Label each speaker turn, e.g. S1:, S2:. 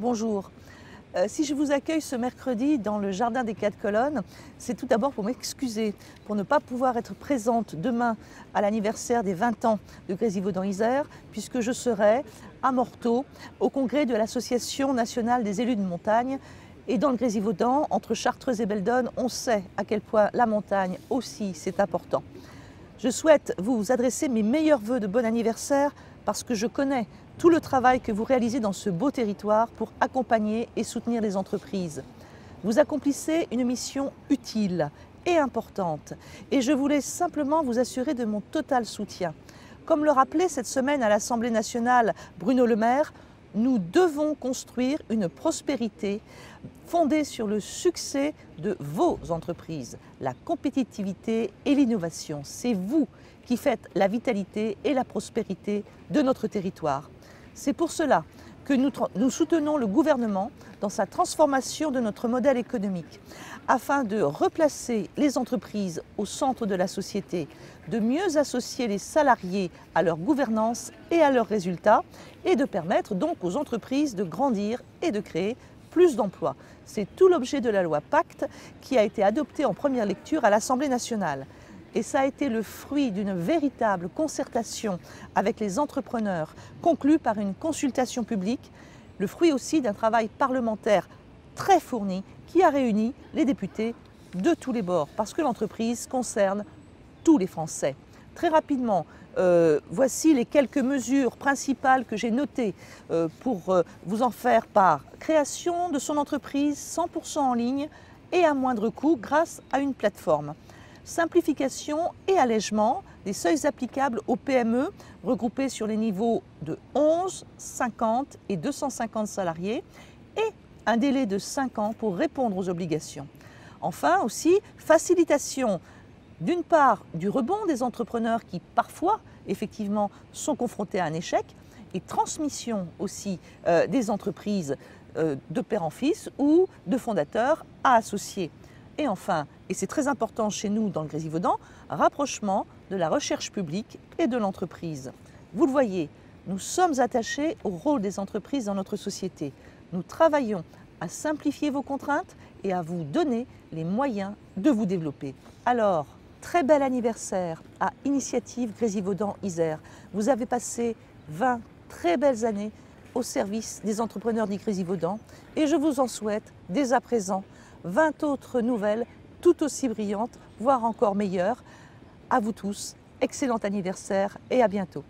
S1: Bonjour. Si je vous accueille ce mercredi dans le jardin des Quatre Colonnes, c'est tout d'abord pour m'excuser pour ne pas pouvoir être présente demain à l'anniversaire des 20 ans de Grésivaudan-Isère, puisque je serai à Morteau au congrès de l'Association nationale des élus de montagne. Et dans le Grésivaudan, entre Chartreuse et Belledonne, on sait à quel point la montagne aussi c'est important. Je souhaite vous adresser mes meilleurs vœux de bon anniversaire parce que je connais tout le travail que vous réalisez dans ce beau territoire pour accompagner et soutenir les entreprises. Vous accomplissez une mission utile et importante et je voulais simplement vous assurer de mon total soutien. Comme le rappelait cette semaine à l'Assemblée nationale Bruno Le Maire, nous devons construire une prospérité fondée sur le succès de vos entreprises, la compétitivité et l'innovation. C'est vous qui faites la vitalité et la prospérité de notre territoire. C'est pour cela que nous soutenons le gouvernement dans sa transformation de notre modèle économique, afin de replacer les entreprises au centre de la société, de mieux associer les salariés à leur gouvernance et à leurs résultats, et de permettre donc aux entreprises de grandir et de créer plus d'emplois. C'est tout l'objet de la loi Pacte qui a été adoptée en première lecture à l'Assemblée nationale. Et ça a été le fruit d'une véritable concertation avec les entrepreneurs, conclue par une consultation publique, le fruit aussi d'un travail parlementaire très fourni qui a réuni les députés de tous les bords, parce que l'entreprise concerne tous les Français. Très rapidement, voici les quelques mesures principales que j'ai notées pour vous en faire part. Création de son entreprise 100% en ligne et à moindre coût grâce à une plateforme. Simplification et allègement des seuils applicables aux PME regroupés sur les niveaux de 11, 50 et 250 salariés et un délai de 5 ans pour répondre aux obligations. Enfin aussi, facilitation d'une part du rebond des entrepreneurs qui parfois effectivement sont confrontés à un échec et transmission aussi des entreprises de père en fils ou de fondateurs à associés. Et enfin, et c'est très important chez nous dans le Grésivaudan, rapprochement de la recherche publique et de l'entreprise. Vous le voyez, nous sommes attachés au rôle des entreprises dans notre société. Nous travaillons à simplifier vos contraintes et à vous donner les moyens de vous développer. Alors, très bel anniversaire à Initiative Grésivaudan-Isère. Vous avez passé 20 très belles années au service des entrepreneurs du Grésivaudan et je vous en souhaite dès à présent 20 autres nouvelles tout aussi brillantes, voire encore meilleures. À vous tous, excellent anniversaire et à bientôt.